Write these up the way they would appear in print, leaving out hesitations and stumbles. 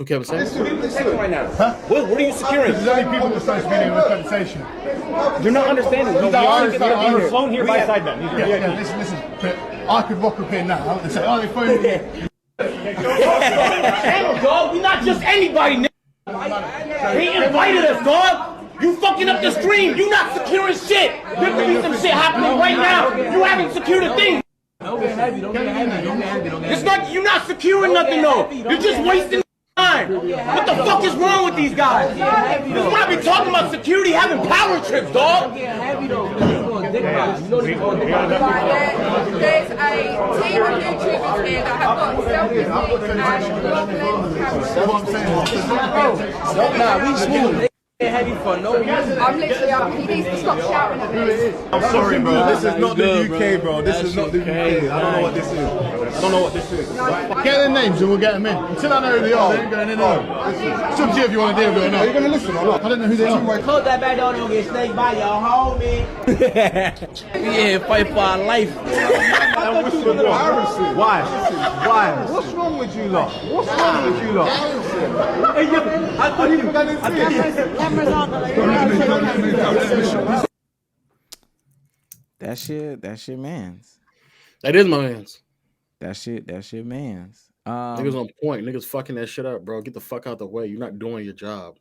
Who Kevin Samuels? Right now. Huh? What are you securing? There's only people that starts video with conversation. You're not understanding. No, we are flown here by sidemen. Yeah, listen. But I could rock up here now and say, oh, they phoned me. Damn, dog, we not just anybody, nigga. They invited us, dog. You fucking up the stream. You not securing shit. There could be some shit happening right now. You haven't secured a thing. Don't get heavy. It's not. You're not securing nothing, though. You're just wasting time. What the fuck is wrong with these guys? This is what I've been talking about. Security having power trips, dog. There's a team of YouTubers here that have got selfie sticks and Nah, we smooth. Heavy for no reason. I'm literally up. He needs to stop shouting at me. I'm sorry, bro. This is not the UK, bro. This is not the UK. I don't know what this is. Get their names and we'll get them in. Until I know who they are, they ain't going in there. It's up to you if you want to deal with it or not. Are you going to listen or not? I don't know who they are. Close that back door, don't get snaked by your homie. Yeah, fight for our life. Why? What's wrong with you lot? That shit man's. That is my man's. That shit man's. Niggas on point. Niggas fucking that shit up, bro. Get the fuck out the way. You're not doing your job.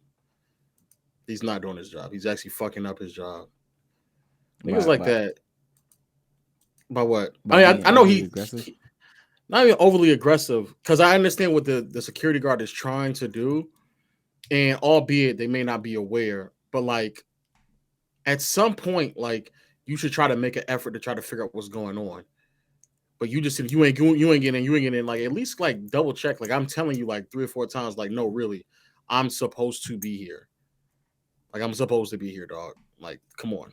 He's not doing his job. He's actually fucking up his job. Niggas like that. By what? I know he not even overly aggressive, because I understand what the security guard is trying to do, and albeit they may not be aware, but like at some point, like you should try to make an effort to try to figure out what's going on. But you just you ain't getting in. Like at least like double check. Like I'm telling you like 3 or 4 times. Like no, really, I'm supposed to be here. Like I'm supposed to be here, dog. Like come on.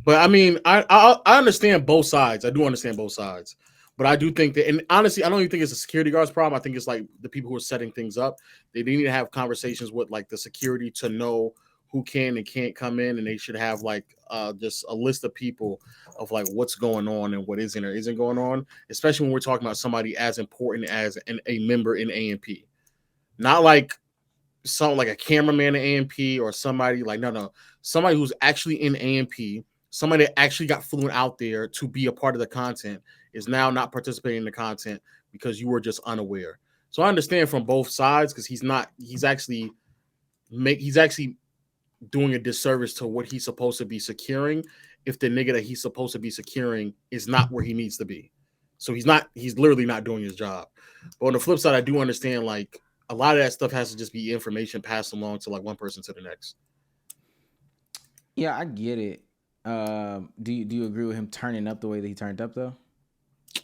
But I mean, I understand both sides. I do understand both sides. But I do think that, and honestly, I don't even think it's a security guard's problem. I think it's like the people who are setting things up. They need to have conversations with like the security to know who can and can't come in, and they should have like just a list of people of like what's going on and what isn't or isn't going on, especially when we're talking about somebody as important as a member in AMP. Not like someone like a cameraman in AMP or somebody like somebody who's actually in AMP, somebody that actually got flown out there to be a part of the content is now not participating in the content because you were just unaware. So I understand from both sides, because he's actually doing a disservice to what he's supposed to be securing if the nigga that he's supposed to be securing is not where he needs to be. So he's literally not doing his job. But on the flip side, I do understand like a lot of that stuff has to just be information passed along to like one person to the next. Yeah, I get it. Do you agree with him turning up the way that he turned up though?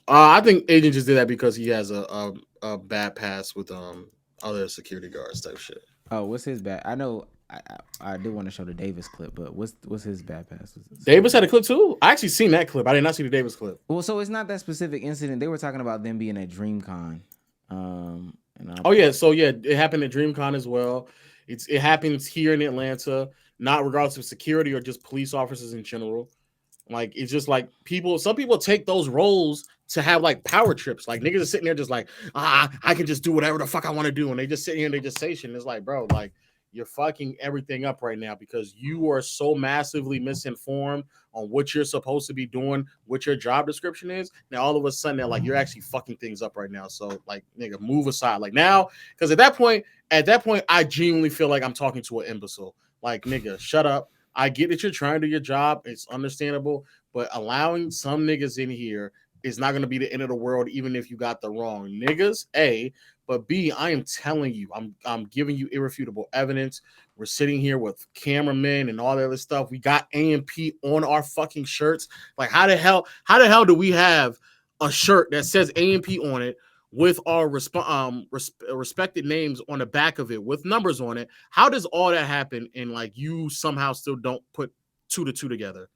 I think Agent just did that because he has a bad pass with other security guards type shit. Oh, what's his bad? I know I did want to show the Davis clip, but what's his bad pass? Davis had a clip too? I actually seen that clip. I did not see the Davis clip. Well, so it's not that specific incident. They were talking about them being at DreamCon. It happened at DreamCon as well. It happens here in Atlanta, not regardless of security or just police officers in general. Like it's just like some people take those roles to have like power trips. Like niggas are sitting there just like, I can just do whatever the fuck I want to do. And they just sit here and they just say shit. And it's like, bro, like you're fucking everything up right now because you are so massively misinformed on what you're supposed to be doing, what your job description is. Now all of a sudden they're like, you're actually fucking things up right now. So like, nigga, move aside. Like now, because at that point, I genuinely feel like I'm talking to an imbecile. Like, nigga, shut up. I get that you're trying to do your job. It's understandable, but allowing some niggas in here is not going to be the end of the world, even if you got the wrong niggas, A. But B, I am telling you, I'm giving you irrefutable evidence. We're sitting here with cameramen and all that other stuff. We got AMP on our fucking shirts. Like, how the hell do we have a shirt that says AMP on it with our respected names on the back of it with numbers on it? How does all that happen and like you somehow still don't put 2 to 2 together?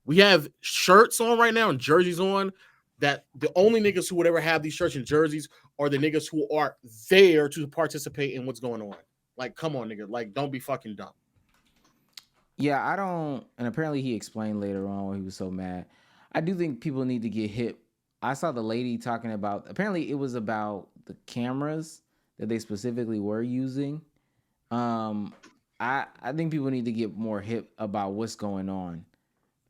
We have shirts on right now and jerseys on that the only niggas who would ever have these shirts and jerseys are the niggas who are there to participate in what's going on. Like, come on, nigga. Like, don't be fucking dumb. Yeah, I don't. And apparently he explained later on why he was so mad. I do think people need to get hit. I saw the lady talking about, apparently it was about the cameras that they specifically were using. I think people need to get more hip about what's going on,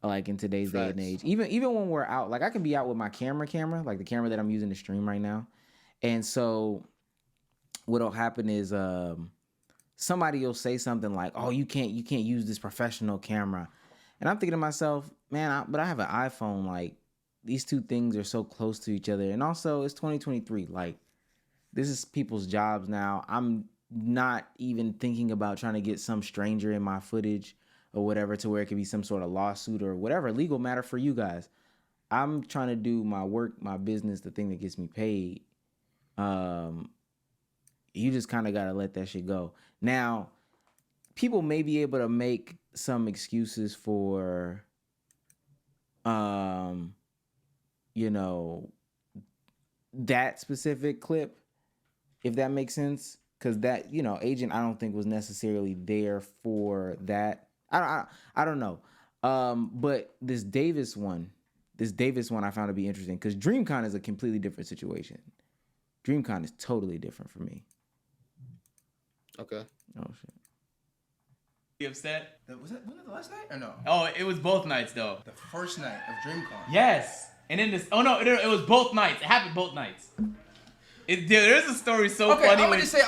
like in today's day and age. Even when we're out, like I can be out with my camera, like the camera that I'm using to stream right now, and so what'll happen is somebody will say something like, "Oh, you can't use this professional camera," and I'm thinking to myself, man, but I have an iPhone. Like these two things are so close to each other, and also it's 2023. Like this is people's jobs now. I'm not even thinking about trying to get some stranger in my footage or whatever to where it could be some sort of lawsuit or whatever legal matter for you guys. I'm trying to do my work, my business, the thing that gets me paid. You just kind of got to let that shit go. Now, people may be able to make some excuses for, you know, that specific clip, if that makes sense. Because that, you know, Agent, I don't think was necessarily there for that. I don't know. But this Davis one I found to be interesting because DreamCon is a completely different situation. DreamCon is totally different for me. Okay. Oh shit. You upset? Was it the last night or no? Oh, it was both nights though. The first night of DreamCon. Yes. And then this. Oh no, it was both nights. It happened both nights. There's a story so funny. I'm gonna just say.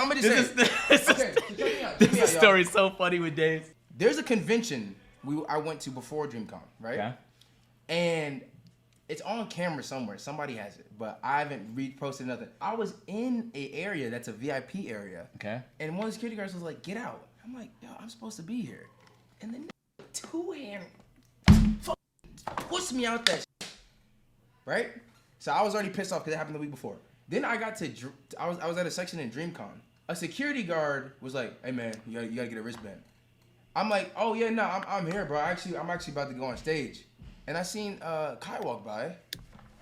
There's a story so funny with Dave. There's a convention I went to before DreamCon, right? Yeah. And it's on camera somewhere. Somebody has it, but I haven't reposted nothing. I was in an area that's a VIP area. Okay. And one of the security guards was like, "Get out." I'm like, "Yo, I'm supposed to be here." And then two-hand pushed me out that shit. Right? So I was already pissed off because it happened the week before. Then I got to, I was at a section in DreamCon. A security guard was like, "Hey man, you gotta get a wristband." I'm like, "Oh yeah, no, I'm here, bro. I'm actually about to go on stage." And I seen Kai walk by.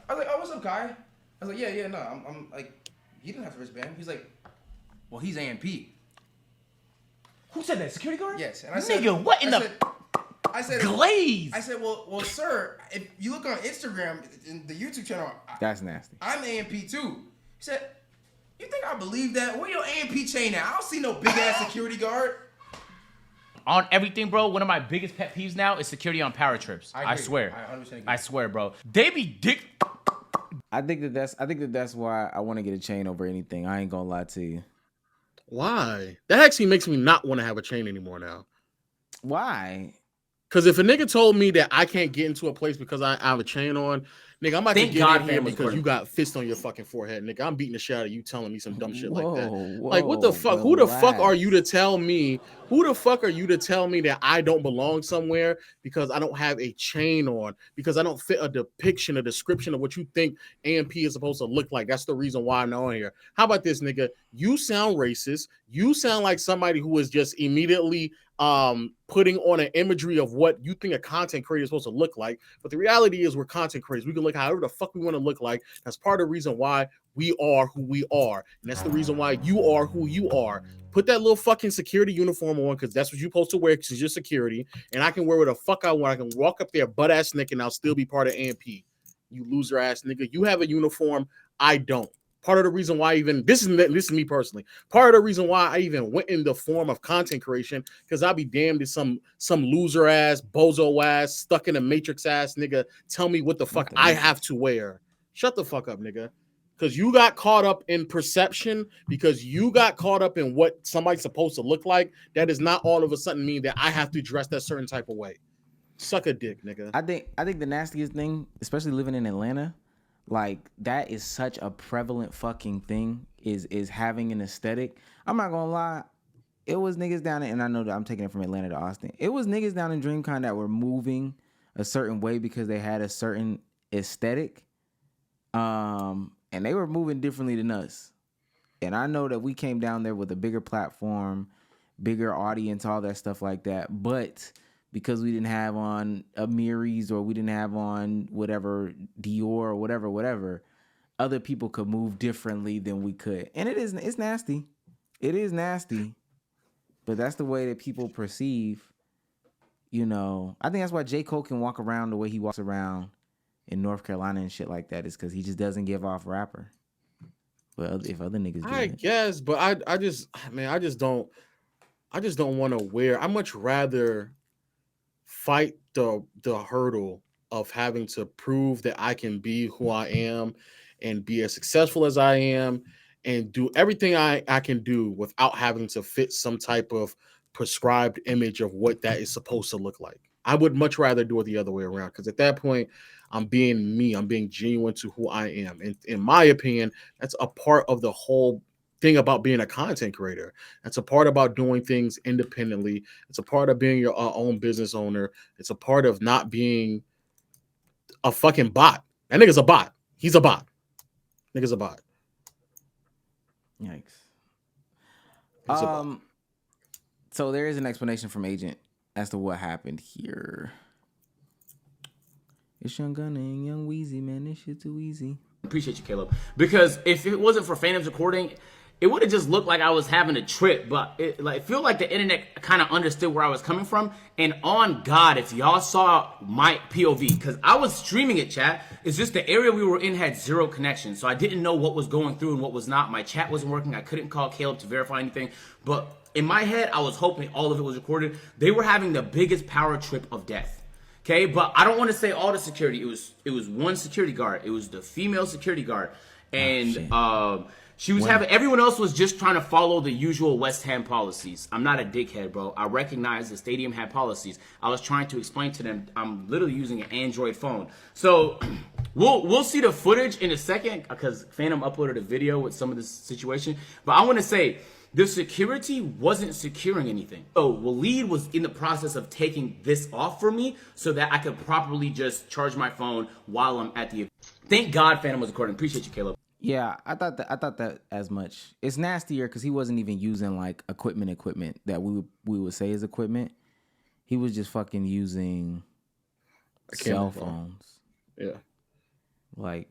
I was like, "Oh, what's up, Kai?" I was like, "Yeah, no, I'm like, he didn't have a wristband." He's like, "Well, he's AMP." Who said that? Security guard? Yes. And I Nigga, said, what in I said, glaze? I said, well, sir, if you look on Instagram, in the YouTube channel, That's nasty. I'm AMP too. He said, "You think I believe that? Where your AMP chain at? I don't see no big ass security guard." On everything, bro. One of my biggest pet peeves now is security on power trips. I swear. I 100% agree. I swear, bro. They be dick. I think that's why I want to get a chain over anything. I ain't gonna lie to you. Why? That actually makes me not want to have a chain anymore now. Why? Because if a nigga told me that I can't get into a place because I have a chain on, nigga, I'm about to get in here because you got fist on your fucking forehead, nigga. I'm beating the shit out of you telling me some dumb shit like that. Like, what the fuck? Who the fuck are you to tell me? Who the fuck are you to tell me that I don't belong somewhere because I don't have a chain on? Because I don't fit a depiction, a description of what you think AMP is supposed to look like. That's the reason why I'm on here. How about this, nigga? You sound racist. You sound like somebody who is just immediately putting on an imagery of what you think a content creator is supposed to look like. But the reality is we're content creators. We can look however the fuck we want to look like. That's part of the reason why we are who we are. And that's the reason why you are who you are. Put that little fucking security uniform on because that's what you're supposed to wear because you're security. And I can wear what the fuck I want. I can walk up there butt ass naked and I'll still be part of AMP. You loser ass nigga. You have a uniform. I don't. Part of the reason why this is me personally. Part of the reason why I even went in the form of content creation because I'll be damned if some loser ass, bozo ass, stuck in a matrix ass nigga tell me what the fuck I have to wear. Shut the fuck up, nigga. Because you got caught up in perception, because you got caught up in what somebody's supposed to look like. That does not all of a sudden mean that I have to dress that certain type of way. Suck a dick, nigga. I think the nastiest thing, especially living in Atlanta, like that is such a prevalent fucking thing is having an aesthetic. I'm not gonna lie, it was niggas down in, and I know that I'm taking it from Atlanta to Austin. It was niggas down in DreamCon that were moving a certain way because they had a certain aesthetic, and they were moving differently than us. And I know that we came down there with a bigger platform, bigger audience, all that stuff like that, but because we didn't have on Amiris or we didn't have on whatever Dior or whatever, other people could move differently than we could. And it's nasty. It is nasty. But that's the way that people perceive, you know. I think that's why J. Cole can walk around the way he walks around in North Carolina and shit like that, is because he just doesn't give off rapper. But if other niggas do I it, guess, but I just don't want to wear. I much rather fight the hurdle of having to prove that I can be who I am and be as successful as I am and do everything I can do without having to fit some type of prescribed image of what that is supposed to look like. I would much rather do it the other way around because at that point, I'm being me. I'm being genuine to who I am. And in my opinion, that's a part of the whole thing about being a content creator. It's a part about doing things independently. It's a part of being your own business owner. It's a part of not being a fucking bot. That nigga's a bot. He's a bot. Nigga's a bot. yikes. He's a bot. So there is an explanation from Agent as to what happened here. It's Young Gunna and Young Weezy, man. This shit too easy. Appreciate you, Caleb. Because if it wasn't for Phantom's recording, it would have just looked like I was having a trip. But it feel like the internet kind of understood where I was coming from. And on God, if y'all saw my POV, because I was streaming it, chat. It's just the area we were in had zero connection, so I didn't know what was going through and what was not. My chat wasn't working. I couldn't call Caleb to verify anything. But in my head, I was hoping all of it was recorded. They were having the biggest power trip of death. Okay, but I don't want to say all the security. It was one security guard. It was the female security guard, and she was having. Everyone else was just trying to follow the usual West Ham policies. I'm not a dickhead, bro. I recognize the stadium had policies. I was trying to explain to them. I'm literally using an Android phone, so we'll see the footage in a second because Phantom uploaded a video with some of this situation. But I want to say. The security wasn't securing anything. Oh, Waleed was in the process of taking this off for me so that I could properly just charge my phone while I'm at the event. Thank God Phantom was recording. Appreciate you, Caleb. Yeah, I thought that as much. It's nastier because he wasn't even using like equipment that we would say is equipment. He was just fucking using cell phones. Yeah, like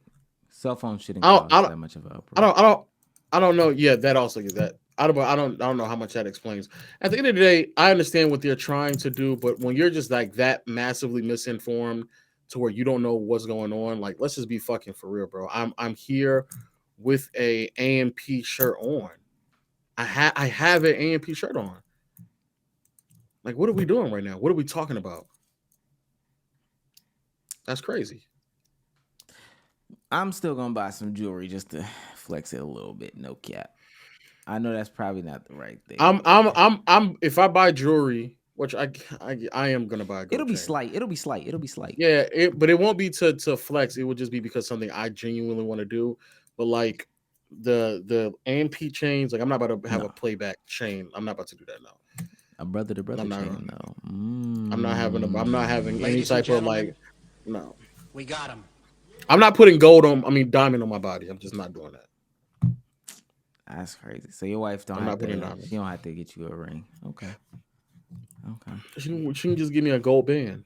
cell phones shouldn't cause that much of a uproar. I don't know. Yeah, that also is that. I don't know how much that explains. At the end of the day, I understand what they're trying to do, but when you're just like that massively misinformed to where you don't know what's going on, like let's just be fucking for real, bro. I'm here with a AMP shirt on. I have an AMP shirt on. Like, what are we doing right now? What are we talking about? That's crazy. I'm still gonna buy some jewelry just to flex it a little bit. No cap. I know that's probably not the right thing. I'm if I buy jewelry, which I am gonna buy. It'll be slight. It'll be slight. Yeah, but it won't be to flex. It would just be because something I genuinely want to do. But like the AMP chains, like I'm not about to have a playback chain. I'm not about to do that now. A brother to brother chain, though. I'm not having any type of like. No, we got him. I'm not putting diamond on my body. I'm just not doing that. That's crazy. So your wife don't have to get you a ring. Okay. She can just give me a gold band.